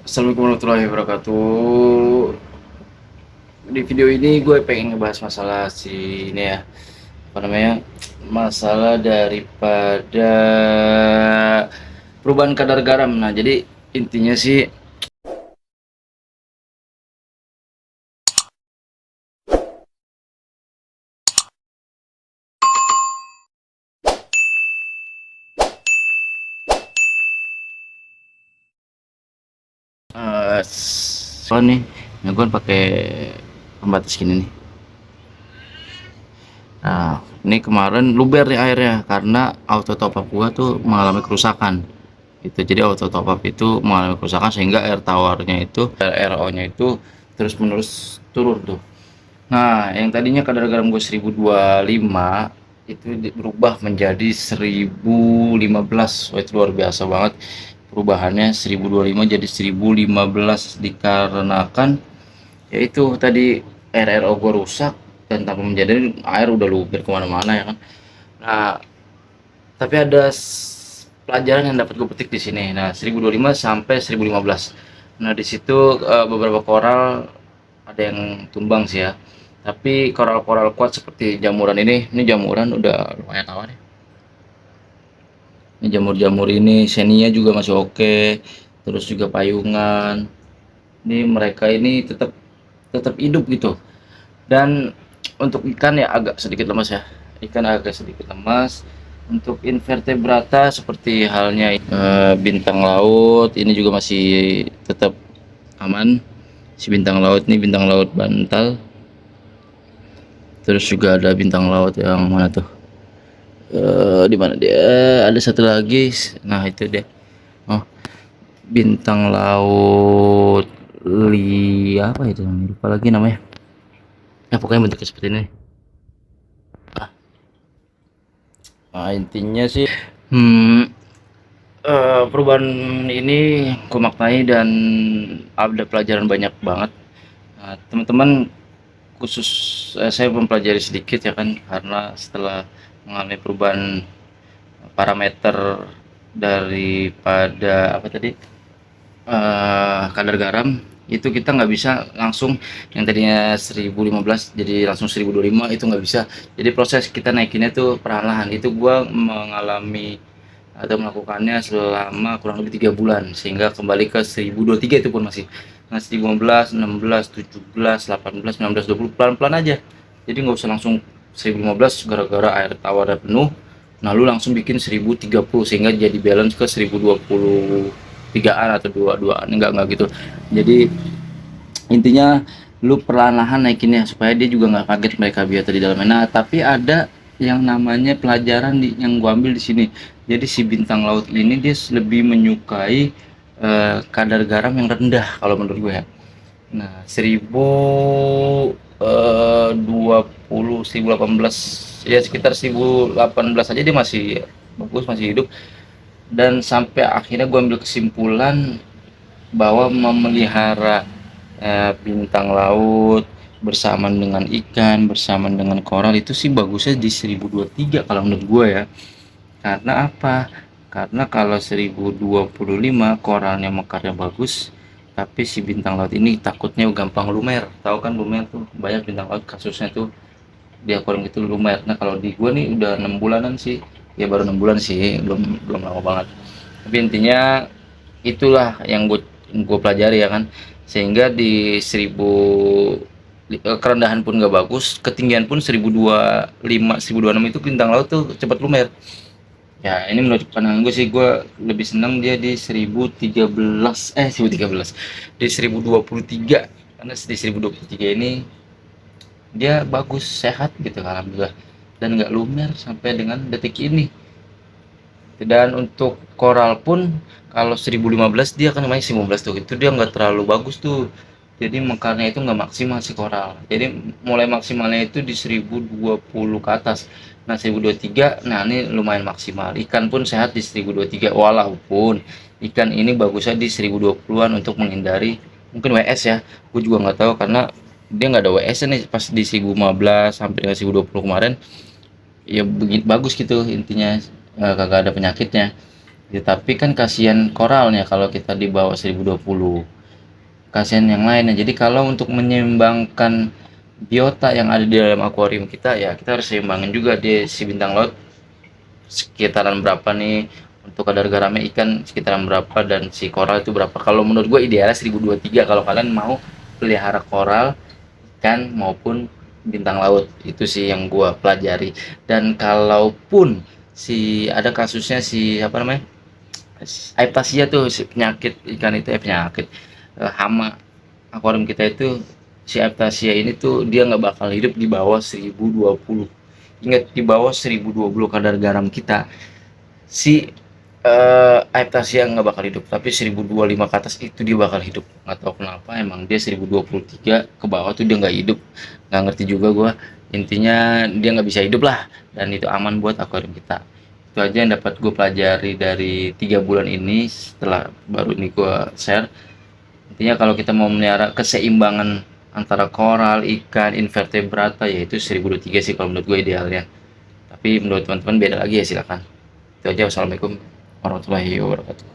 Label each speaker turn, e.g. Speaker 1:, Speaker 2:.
Speaker 1: Assalamualaikum warahmatullahi wabarakatuh. Di video ini gue pengen ngebahas masalah si ini ya, apa namanya, masalah daripada perubahan kadar garam. Nah, jadi intinya sih so nih, nah gue pakai pembatas gini nih. Nah, ini kemarin luber nih airnya karena auto top up gua tuh mengalami kerusakan. Itu jadi auto top up itu mengalami kerusakan sehingga air tawarnya itu, RO-nya itu terus-menerus turun tuh. Nah, yang tadinya kadar garam gue 1025 itu berubah menjadi 1015. Wah, itu luar biasa banget perubahannya, 1025 jadi 1015 dikarenakan yaitu tadi RRO gue rusak dan tanpa menjadi air udah luber kemana-mana ya kan. Nah, tapi ada pelajaran yang dapat gue petik di sini. Nah, 1025 sampai 1015. Nah, di situ beberapa koral ada yang tumbang sih ya. Tapi koral-koral kuat seperti jamuran ini jamuran udah lumayan awet ya. Ini jamur-jamur ini senia juga masih oke. Terus juga payungan. Ini mereka ini tetap tetap hidup gitu. Dan untuk ikan ya agak sedikit lemas ya. Ikan agak sedikit lemas. Untuk invertebrata seperti halnya bintang laut ini juga masih tetap aman. Si bintang laut ini bintang laut bantal. Terus juga ada bintang laut yang mana tuh? Di mana dia? Ada satu lagi. Nah, itu dia. Oh, bintang laut apa itu? Lupa lagi namanya. Nah, pokoknya bentuknya seperti ini. Nah, intinya sih perubahan ini aku maknai dan ada pelajaran banyak banget. Nah, teman-teman, khusus saya mempelajari sedikit ya kan, karena setelah mengalami perubahan parameter daripada apa tadi, kadar garam itu kita nggak bisa langsung yang tadinya 1015 jadi langsung 1025, itu nggak bisa. Jadi proses kita naikinnya tuh perlahan-lahan. Itu gua mengalami atau melakukannya selama kurang lebih 3 bulan sehingga kembali ke 1023, itu pun masih. Nah, 1015, 16, 17, 18, 19, 20 pelan-pelan aja. Jadi nggak usah langsung 1015 gara-gara air tawarnya penuh. Nah, lu langsung bikin 1030 sehingga jadi balance ke 1023-an atau 22-an, enggak gitu. Jadi intinya lu perlahan-lahan naikinnya supaya dia juga nggak kaget mereka biota di dalamnya. Nah, tapi ada yang namanya pelajaran yang gua ambil di sini. Jadi si bintang laut ini dia lebih menyukai kadar garam yang rendah kalau menurut gue ya. Nah, 1020, 1018, ya sekitar 1018 aja dia masih bagus, masih hidup. Dan sampai akhirnya gue ambil kesimpulan bahwa memelihara bintang laut bersamaan dengan ikan, bersamaan dengan koral itu sih bagusnya di 1023 kalau menurut gue ya. Karena apa? Karena kalau 1025 koralnya mekarnya bagus, tapi si bintang laut ini takutnya gampang lumer. Tahu kan lumer tuh, banyak bintang laut kasusnya tuh di akuarium itu lumer. Nah, kalau di gua nih udah 6 bulanan sih. Ya baru 6 bulan sih, belum belum lama banget. Tapi intinya itulah yang gue pelajari ya kan. Sehingga di 1000 kerendahan pun gak bagus, ketinggian pun 1025, 1026 itu bintang laut tuh cepat lumer. Ya, ini menurut pandangan gue sih, gue lebih senang dia di 1013, 1013, di 1023. Karena di 1023 ini dia bagus, sehat gitu alhamdulillah, dan nggak lumer sampai dengan detik ini. Dan untuk koral pun kalau 1015 dia kan namanya 15 tuh, itu dia nggak terlalu bagus tuh. Jadi mekarnya itu nggak maksimal si koral. Jadi mulai maksimalnya itu di 1020 ke atas. Nah, 1023, nah ini lumayan maksimal. Ikan pun sehat di 1023, walaupun ikan ini bagusnya di 1020-an untuk menghindari mungkin WS ya. Gue juga nggak tahu karena dia nggak ada WS nih pas di 1015 sampai dengan 1020 kemarin. Ya begitu bagus gitu intinya, kagak ada penyakitnya ya. Tapi kan kasihan koralnya kalau kita di bawah 1020. kasihan yang lainnya. Jadi kalau untuk menyeimbangkan biota yang ada di dalam akuarium kita, ya kita harus seimbangin juga di si bintang laut sekitaran berapa nih, untuk kadar garamnya ikan sekitaran berapa, dan si koral itu berapa. Kalau menurut gue idealnya 1023 kalau kalian mau pelihara koral, ikan maupun bintang laut. Itu sih yang gue pelajari. Dan kalaupun si ada kasusnya si apa namanya, aiptasia tuh, si penyakit ikan itu, penyakit hama akuarium kita itu, si aiptasia ini tuh dia nggak bakal hidup di bawah 1020. Ingat, di bawah 1020 kadar garam kita, si aiptasia nggak bakal hidup. Tapi 1025 ke atas itu dia bakal hidup. Nggak tahu kenapa, emang dia 1023 ke bawah tuh dia nggak hidup, nggak ngerti juga gua. Intinya dia nggak bisa hidup lah, dan itu aman buat akuarium kita. Itu aja yang dapat gue pelajari dari 3 bulan ini, setelah baru ini gue share. Intinya kalau kita mau melihara keseimbangan antara koral, ikan, invertebrata, yaitu 1023 sih kalau menurut gue idealnya. Tapi menurut teman-teman beda lagi ya, silakan. Itu aja. Wassalamualaikum warahmatullahi wabarakatuh.